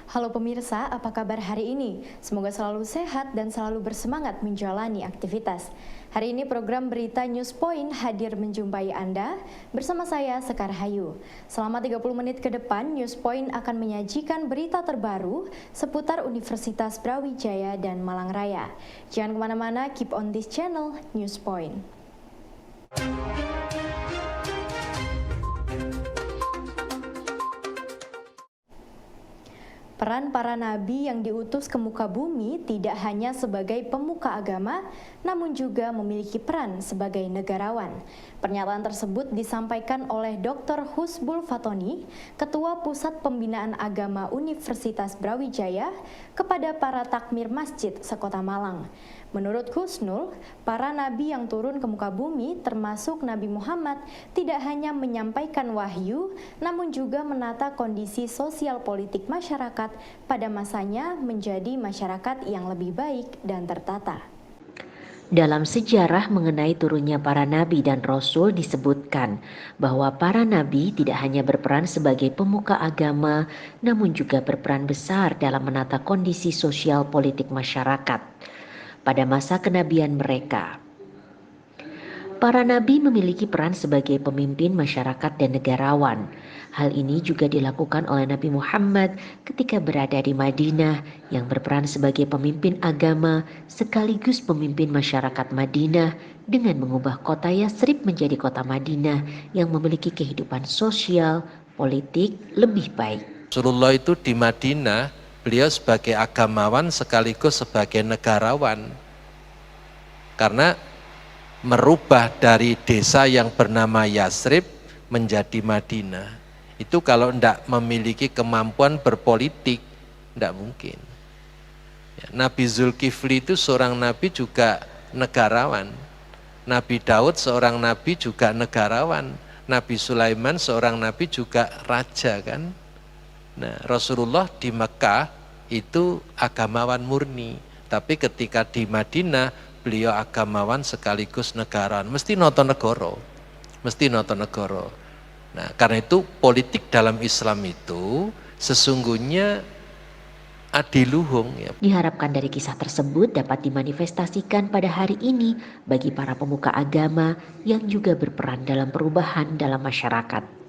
Halo pemirsa, apa kabar hari ini? Semoga selalu sehat dan selalu bersemangat menjalani aktivitas. Hari ini program Berita News Point hadir menjumpai Anda bersama saya Sekar Hayu. Selama 30 menit ke depan, News Point akan menyajikan berita terbaru seputar Universitas Brawijaya dan Malang Raya. Jangan kemana-mana, keep on this channel, News Point. Peran para nabi yang diutus ke muka bumi tidak hanya sebagai pemuka agama, namun juga memiliki peran sebagai negarawan. Pernyataan tersebut disampaikan oleh Dr. Husbul Fatoni, Ketua Pusat Pembinaan Agama Universitas Brawijaya, kepada para takmir masjid sekota Malang. Menurut Husnul, para nabi yang turun ke muka bumi termasuk Nabi Muhammad tidak hanya menyampaikan wahyu, namun juga menata kondisi sosial politik masyarakat pada masanya menjadi masyarakat yang lebih baik dan tertata. Dalam sejarah mengenai turunnya para nabi dan rasul disebutkan bahwa para nabi tidak hanya berperan sebagai pemuka agama, namun juga berperan besar dalam menata kondisi sosial politik masyarakat pada masa kenabian mereka. Para nabi memiliki peran sebagai pemimpin masyarakat dan negarawan. Hal ini juga dilakukan oleh Nabi Muhammad ketika berada di Madinah, yang berperan sebagai pemimpin agama sekaligus pemimpin masyarakat Madinah dengan mengubah kota Yatsrib menjadi kota Madinah yang memiliki kehidupan sosial, politik lebih baik. Rasulullah itu di Madinah, beliau sebagai agamawan sekaligus sebagai negarawan. Karena merubah dari desa yang bernama Yatsrib menjadi Madinah. Itu kalau tidak memiliki kemampuan berpolitik, tidak mungkin. Nabi Zulkifli itu seorang nabi juga negarawan. Nabi Daud seorang nabi juga negarawan. Nabi Sulaiman seorang nabi juga raja kan. Nah, Rasulullah di Mekah itu agamawan murni. Tapi ketika di Madinah, beliau agamawan sekaligus negarawan. Mesti nonton negara. Mesti nonton negara. Nah, karena itu politik dalam Islam itu sesungguhnya adiluhung. Ya. Diharapkan dari kisah tersebut dapat dimanifestasikan pada hari ini bagi para pemuka agama yang juga berperan dalam perubahan dalam masyarakat.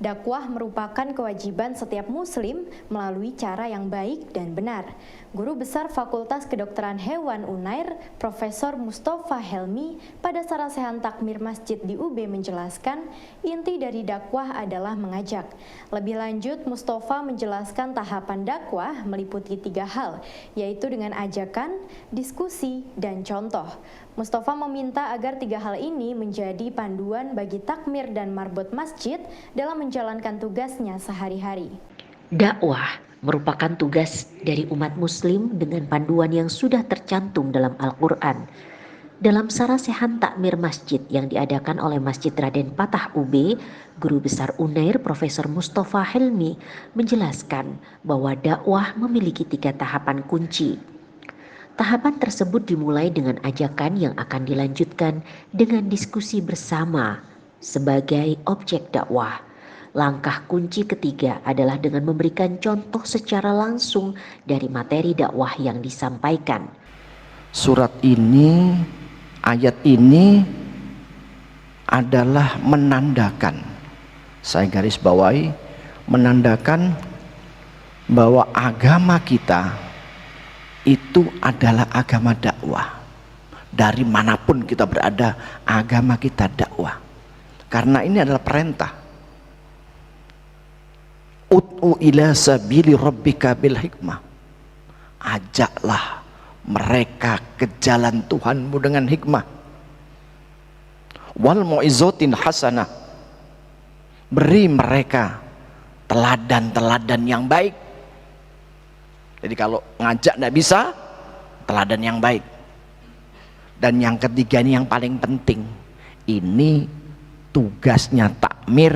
Dakwah merupakan kewajiban setiap muslim melalui cara yang baik dan benar. Guru Besar Fakultas Kedokteran Hewan Unair, Profesor Mustafa Helmi, pada sarasehan takmir masjid di UB menjelaskan, inti dari dakwah adalah mengajak. Lebih lanjut, Mustafa menjelaskan tahapan dakwah meliputi 3 hal, yaitu dengan ajakan, diskusi, dan contoh. Mustafa meminta agar 3 hal ini menjadi panduan bagi takmir dan marbot masjid dalam menjalankan tugasnya sehari-hari. Dakwah merupakan tugas dari umat muslim dengan panduan yang sudah tercantum dalam Al-Quran. Dalam sarasehan takmir masjid yang diadakan oleh Masjid Raden Patah UB, Guru Besar Unair Profesor Mustafa Helmi menjelaskan bahwa dakwah memiliki 3 tahapan kunci. Tahapan tersebut dimulai dengan ajakan yang akan dilanjutkan dengan diskusi bersama sebagai objek dakwah. Langkah kunci ketiga adalah dengan memberikan contoh secara langsung dari materi dakwah yang disampaikan. Surat ini, ayat ini adalah menandakan, saya garis bawahi, menandakan bahwa agama kita itu adalah agama dakwah. Dari manapun kita berada, agama kita dakwah. Karena ini adalah perintah. Ud'u ila sabili rabbika bil hikmah. Ajaklah mereka ke jalan Tuhanmu dengan hikmah. Wal mu'izotin hasanah. Beri mereka teladan-teladan yang baik. Jadi kalau ngajak tidak bisa, teladan yang baik. Dan yang ketiga ini yang paling penting. Ini tugasnya takmir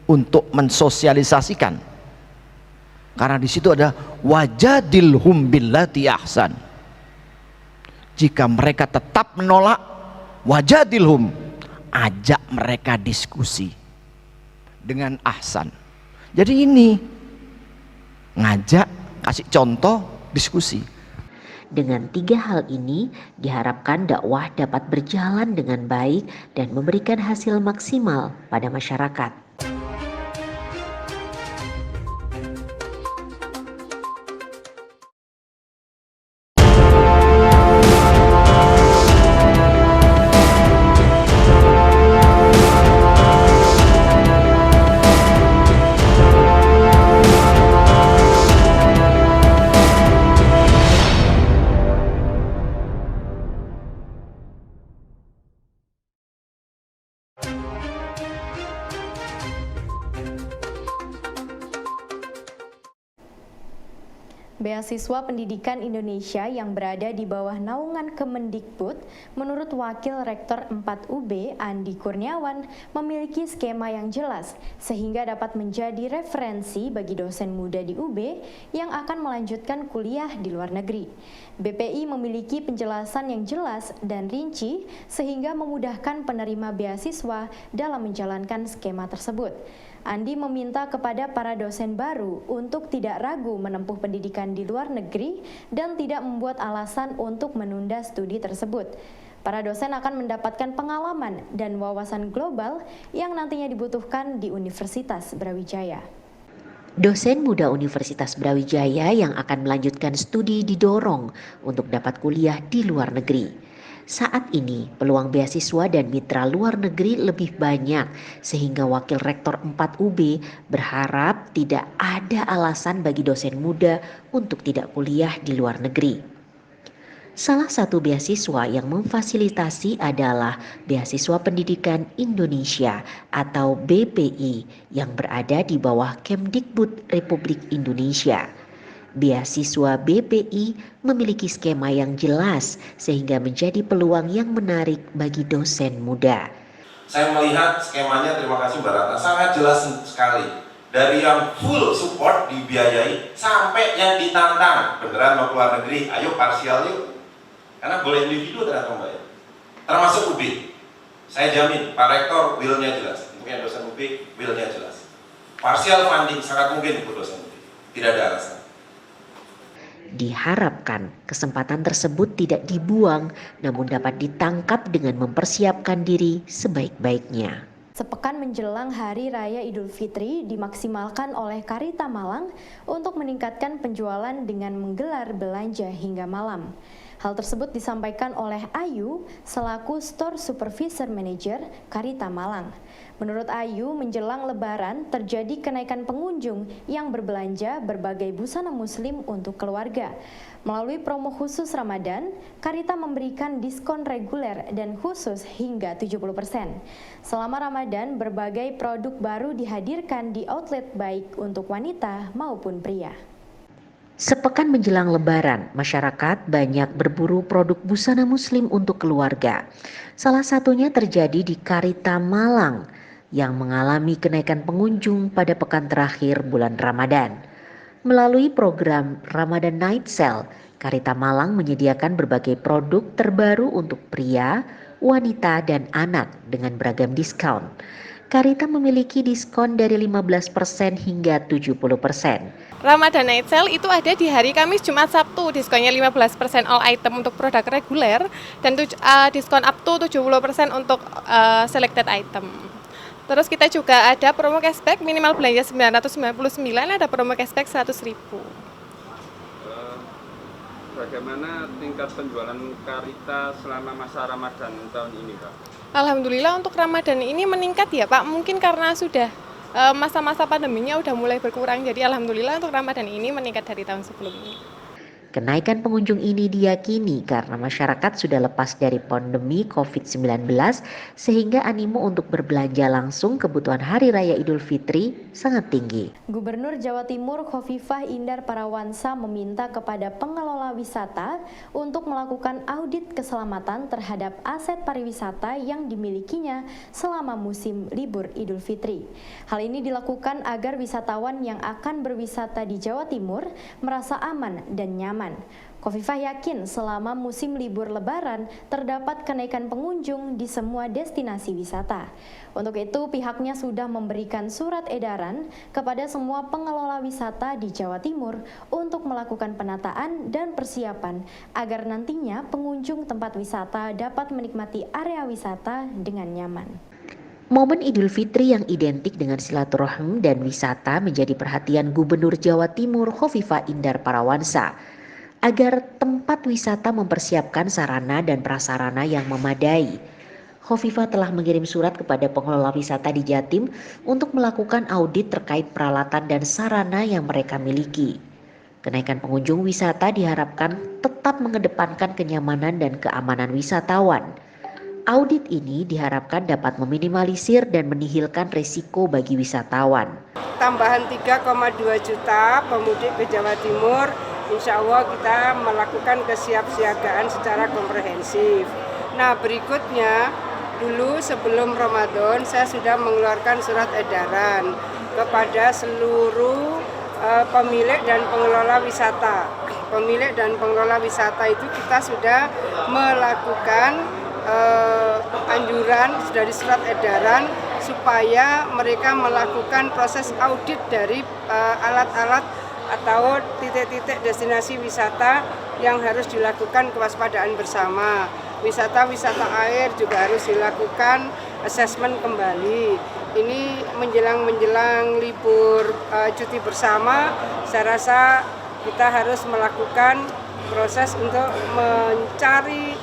untuk mensosialisasikan. Karena di situ ada wajadilhum billati ahsan. Jika mereka tetap menolak, wajadilhum, ajak mereka diskusi dengan ahsan. Jadi ini ngajak kasih contoh, diskusi. Dengan 3 hal ini, diharapkan dakwah dapat berjalan dengan baik dan memberikan hasil maksimal pada masyarakat. Beasiswa Pendidikan Indonesia yang berada di bawah naungan Kemendikbud, menurut Wakil Rektor 4 UB, Andi Kurniawan, memiliki skema yang jelas sehingga dapat menjadi referensi bagi dosen muda di UB yang akan melanjutkan kuliah di luar negeri. BPI memiliki penjelasan yang jelas dan rinci sehingga memudahkan penerima beasiswa dalam menjalankan skema tersebut. Andi meminta kepada para dosen baru untuk tidak ragu menempuh pendidikan di luar negeri dan tidak membuat alasan untuk menunda studi tersebut. Para dosen akan mendapatkan pengalaman dan wawasan global yang nantinya dibutuhkan di Universitas Brawijaya. Dosen muda Universitas Brawijaya yang akan melanjutkan studi didorong untuk dapat kuliah di luar negeri. Saat ini, peluang beasiswa dan mitra luar negeri lebih banyak, sehingga Wakil Rektor 4 UB berharap tidak ada alasan bagi dosen muda untuk tidak kuliah di luar negeri. Salah satu beasiswa yang memfasilitasi adalah Beasiswa Pendidikan Indonesia atau BPI yang berada di bawah Kemdikbud Republik Indonesia. Beasiswa BPI memiliki skema yang jelas sehingga menjadi peluang yang menarik bagi dosen muda. Saya melihat skemanya, terima kasih Mbak Ratna, sangat jelas sekali. Dari yang full support dibiayai sampai yang ditantang, beneran mau keluar negeri, ayo parsial yuk. Karena boleh individu ternyata Mbak ya. Termasuk UB. Saya jamin Pak Rektor will-nya jelas. Mungkin dosen UB will-nya jelas. Parsial funding sangat mungkin untuk dosen UB. Tidak ada alasan. Diharapkan kesempatan tersebut tidak dibuang, namun dapat ditangkap dengan mempersiapkan diri sebaik-baiknya. Sepekan menjelang Hari Raya Idul Fitri dimaksimalkan oleh Karita Malang untuk meningkatkan penjualan dengan menggelar belanja hingga malam. Hal tersebut disampaikan oleh Ayu selaku Store Supervisor Manager Karita Malang. Menurut Ayu, menjelang Lebaran terjadi kenaikan pengunjung yang berbelanja berbagai busana muslim untuk keluarga. Melalui promo khusus Ramadan, Karita memberikan diskon reguler dan khusus hingga 70%. Selama Ramadan, berbagai produk baru dihadirkan di outlet baik untuk wanita maupun pria. Sepekan menjelang Lebaran, masyarakat banyak berburu produk busana muslim untuk keluarga. Salah satunya terjadi di Karita Malang yang mengalami kenaikan pengunjung pada pekan terakhir bulan Ramadan. Melalui program Ramadan Night Sale, Karita Malang menyediakan berbagai produk terbaru untuk pria, wanita, dan anak dengan beragam diskon. Karita memiliki diskon dari 15% hingga 70%. Ramadan Night Sale itu ada di hari Kamis, Jumat, Sabtu. Diskonnya 15% all item untuk produk reguler dan diskon up to 70% untuk selected item. Terus kita juga ada promo cashback minimal belanja 999, ada promo cashback 100.000. Bagaimana tingkat penjualan Karita selama masa Ramadan tahun ini, Pak? Alhamdulillah untuk Ramadan ini meningkat ya Pak, mungkin karena sudah masa-masa pandeminya udah mulai berkurang, jadi alhamdulillah untuk Ramadan ini meningkat dari tahun sebelumnya. Kenaikan pengunjung ini diyakini karena masyarakat sudah lepas dari pandemi COVID-19 sehingga animo untuk berbelanja langsung kebutuhan Hari Raya Idul Fitri sangat tinggi. Gubernur Jawa Timur Khofifah Indar Parawansa meminta kepada pengelola wisata untuk melakukan audit keselamatan terhadap aset pariwisata yang dimilikinya selama musim libur Idul Fitri. Hal ini dilakukan agar wisatawan yang akan berwisata di Jawa Timur merasa aman dan nyaman. Khofifah yakin selama musim libur Lebaran terdapat kenaikan pengunjung di semua destinasi wisata. Untuk itu pihaknya sudah memberikan surat edaran kepada semua pengelola wisata di Jawa Timur untuk melakukan penataan dan persiapan agar nantinya pengunjung tempat wisata dapat menikmati area wisata dengan nyaman. Momen Idul Fitri yang identik dengan silaturahmi dan wisata menjadi perhatian Gubernur Jawa Timur Khofifah Indar Parawansa agar tempat wisata mempersiapkan sarana dan prasarana yang memadai. Khofifah telah mengirim surat kepada pengelola wisata di Jatim untuk melakukan audit terkait peralatan dan sarana yang mereka miliki. Kenaikan pengunjung wisata diharapkan tetap mengedepankan kenyamanan dan keamanan wisatawan. Audit ini diharapkan dapat meminimalisir dan menihilkan risiko bagi wisatawan. Tambahan 3,2 juta pemudik ke Jawa Timur, insya Allah kita melakukan kesiapsiagaan secara komprehensif. Nah berikutnya, dulu sebelum Ramadan saya sudah mengeluarkan surat edaran kepada seluruh pemilik dan pengelola wisata. Pemilik dan pengelola wisata itu kita sudah melakukan anjuran dari surat edaran supaya mereka melakukan proses audit dari alat-alat atau titik-titik destinasi wisata yang harus dilakukan kewaspadaan bersama. Wisata-wisata air juga harus dilakukan asesmen kembali. Ini menjelang libur cuti bersama, saya rasa kita harus melakukan proses untuk mencari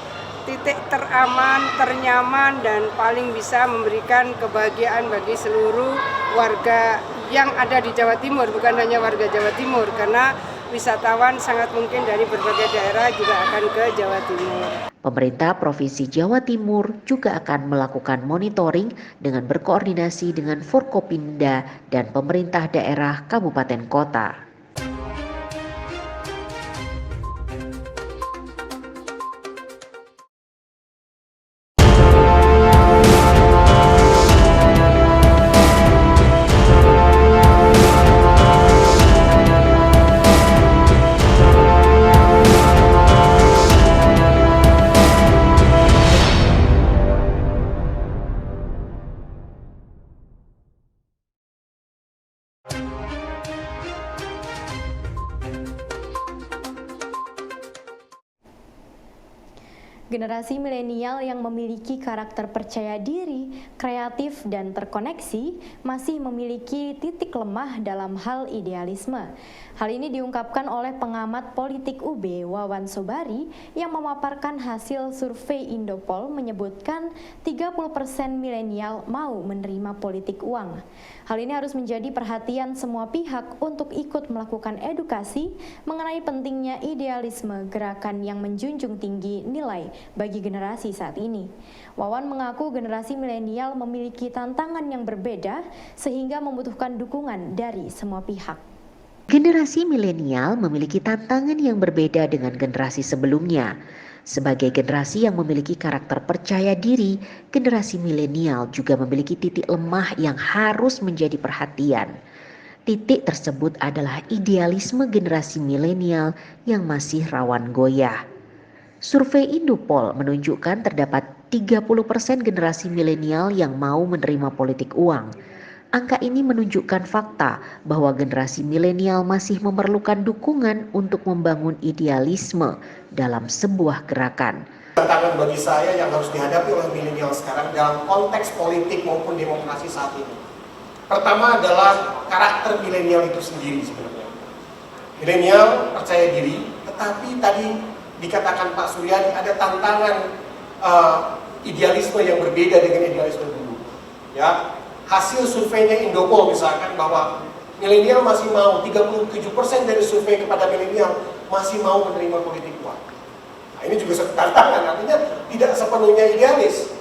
titik teraman, ternyaman, dan paling bisa memberikan kebahagiaan bagi seluruh warga yang ada di Jawa Timur, bukan hanya warga Jawa Timur, karena wisatawan sangat mungkin dari berbagai daerah juga akan ke Jawa Timur. Pemerintah Provinsi Jawa Timur juga akan melakukan monitoring dengan berkoordinasi dengan Forkopimda dan pemerintah daerah kabupaten kota. Generasi milenial yang memiliki karakter percaya diri, kreatif, dan terkoneksi masih memiliki titik lemah dalam hal idealisme. Hal ini diungkapkan oleh pengamat politik UB Wawan Sobari yang memaparkan hasil survei Indopol menyebutkan 30% milenial mau menerima politik uang. Hal ini harus menjadi perhatian semua pihak untuk ikut melakukan edukasi mengenai pentingnya idealisme gerakan yang menjunjung tinggi nilai bagi generasi saat ini. Wawan mengaku generasi milenial memiliki tantangan yang berbeda sehingga membutuhkan dukungan dari semua pihak. Generasi milenial memiliki tantangan yang berbeda dengan generasi sebelumnya. Sebagai generasi yang memiliki karakter percaya diri, generasi milenial juga memiliki titik lemah yang harus menjadi perhatian. Titik tersebut adalah idealisme generasi milenial yang masih rawan goyah. Survei Indopol menunjukkan terdapat 30% generasi milenial yang mau menerima politik uang. Angka ini menunjukkan fakta bahwa generasi milenial masih memerlukan dukungan untuk membangun idealisme dalam sebuah gerakan. Tantangan bagi saya yang harus dihadapi oleh milenial sekarang dalam konteks politik maupun demokrasi saat ini. Pertama adalah karakter milenial itu sendiri sebenarnya. Milenial percaya diri, tetapi tadi dikatakan Pak Suryadi ada tantangan idealisme yang berbeda dengan idealisme dulu. Ya, hasil surveinya Indopol misalkan bahwa milenial masih mau, 37% dari survei kepada milenial masih mau menerima politik uang. Nah, ini juga satu tantangan, artinya tidak sepenuhnya idealis,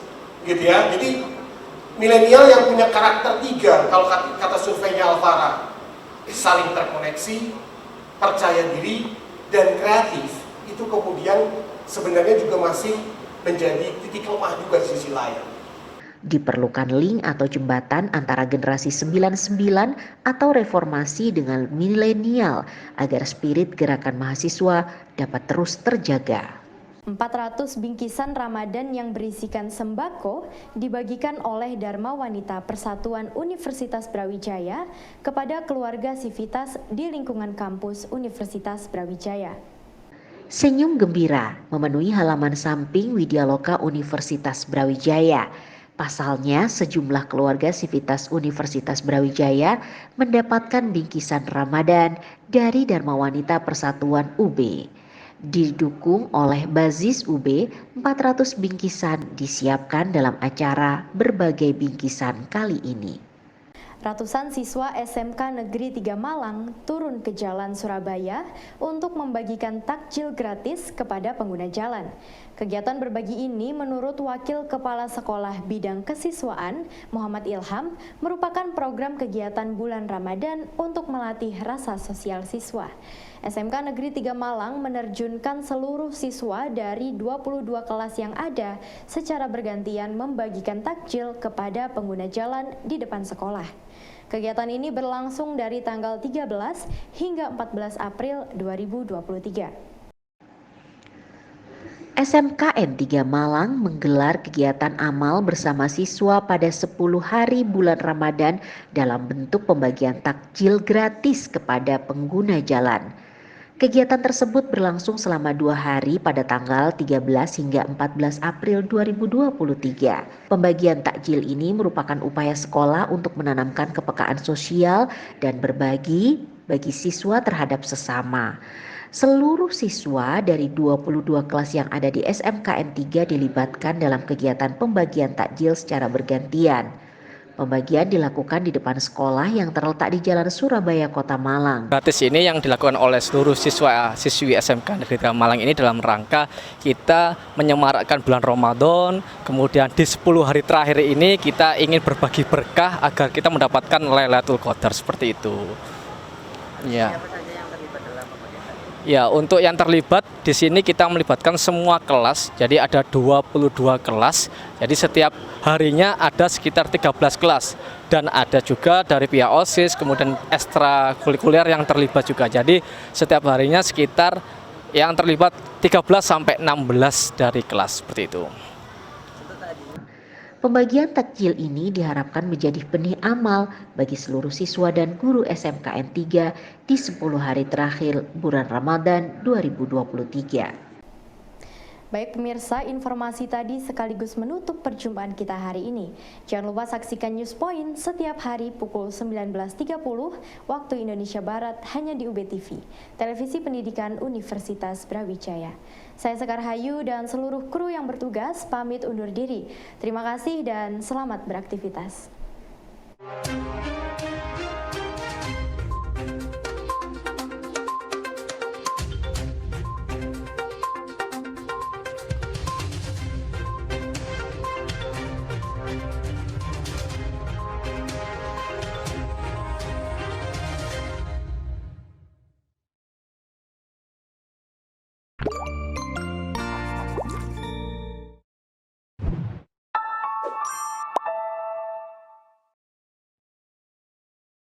gitu ya. Jadi milenial yang punya karakter 3, kalau kata surveinya Alfara, saling terkoneksi, percaya diri, dan kreatif, itu kemudian sebenarnya juga masih menjadi titik lemah juga di sisi lain. Diperlukan link atau jembatan antara generasi 99 atau reformasi dengan milenial agar spirit gerakan mahasiswa dapat terus terjaga. 400 bingkisan Ramadan yang berisikan sembako dibagikan oleh Dharma Wanita Persatuan Universitas Brawijaya kepada keluarga Sivitas di lingkungan kampus Universitas Brawijaya. Senyum gembira memenuhi halaman samping Widyaloka Universitas Brawijaya. Pasalnya, sejumlah keluarga Sivitas Universitas Brawijaya mendapatkan bingkisan Ramadan dari Dharma Wanita Persatuan UB. Didukung oleh Bazis UB, 400 bingkisan disiapkan dalam acara Berbagai Bingkisan kali ini. Ratusan siswa SMK Negeri 3 Malang turun ke jalan Surabaya untuk membagikan takjil gratis kepada pengguna jalan. Kegiatan berbagi ini menurut Wakil Kepala Sekolah Bidang Kesiswaan Muhammad Ilham merupakan program kegiatan bulan Ramadan untuk melatih rasa sosial siswa. SMK Negeri 3 Malang menerjunkan seluruh siswa dari 22 kelas yang ada secara bergantian membagikan takjil kepada pengguna jalan di depan sekolah. Kegiatan ini berlangsung dari tanggal 13 hingga 14 April 2023. SMKN 3 Malang menggelar kegiatan amal bersama siswa pada 10 hari bulan Ramadan dalam bentuk pembagian takjil gratis kepada pengguna jalan. Kegiatan tersebut berlangsung selama 2 hari pada tanggal 13 hingga 14 April 2023. Pembagian takjil ini merupakan upaya sekolah untuk menanamkan kepekaan sosial dan berbagi bagi siswa terhadap sesama. Seluruh siswa dari 22 kelas yang ada di SMKN 3 dilibatkan dalam kegiatan pembagian takjil secara bergantian. Pembagian dilakukan di depan sekolah yang terletak di Jalan Surabaya, Kota Malang. Gratis ini yang dilakukan oleh seluruh siswi SMK Negeri 3 Malang ini dalam rangka kita menyemarakkan bulan Ramadan. Kemudian di 10 hari terakhir ini kita ingin berbagi berkah agar kita mendapatkan Lailatul Qadar seperti itu. Ya. Ya, untuk yang terlibat di sini kita melibatkan semua kelas. Jadi ada 22 kelas. Jadi setiap harinya ada sekitar 13 kelas dan ada juga dari pihak OSIS, kemudian ekstrakurikuler yang terlibat juga. Jadi setiap harinya sekitar yang terlibat 13 sampai 16 dari kelas seperti itu. Pembagian takjil ini diharapkan menjadi benih amal bagi seluruh siswa dan guru SMKN 3 di 10 hari terakhir bulan Ramadan 2023. Baik pemirsa, informasi tadi sekaligus menutup perjumpaan kita hari ini. Jangan lupa saksikan News Point setiap hari pukul 19.30 waktu Indonesia Barat hanya di UB TV, Televisi Pendidikan Universitas Brawijaya. Saya Sekar Hayu dan seluruh kru yang bertugas pamit undur diri. Terima kasih dan selamat beraktivitas.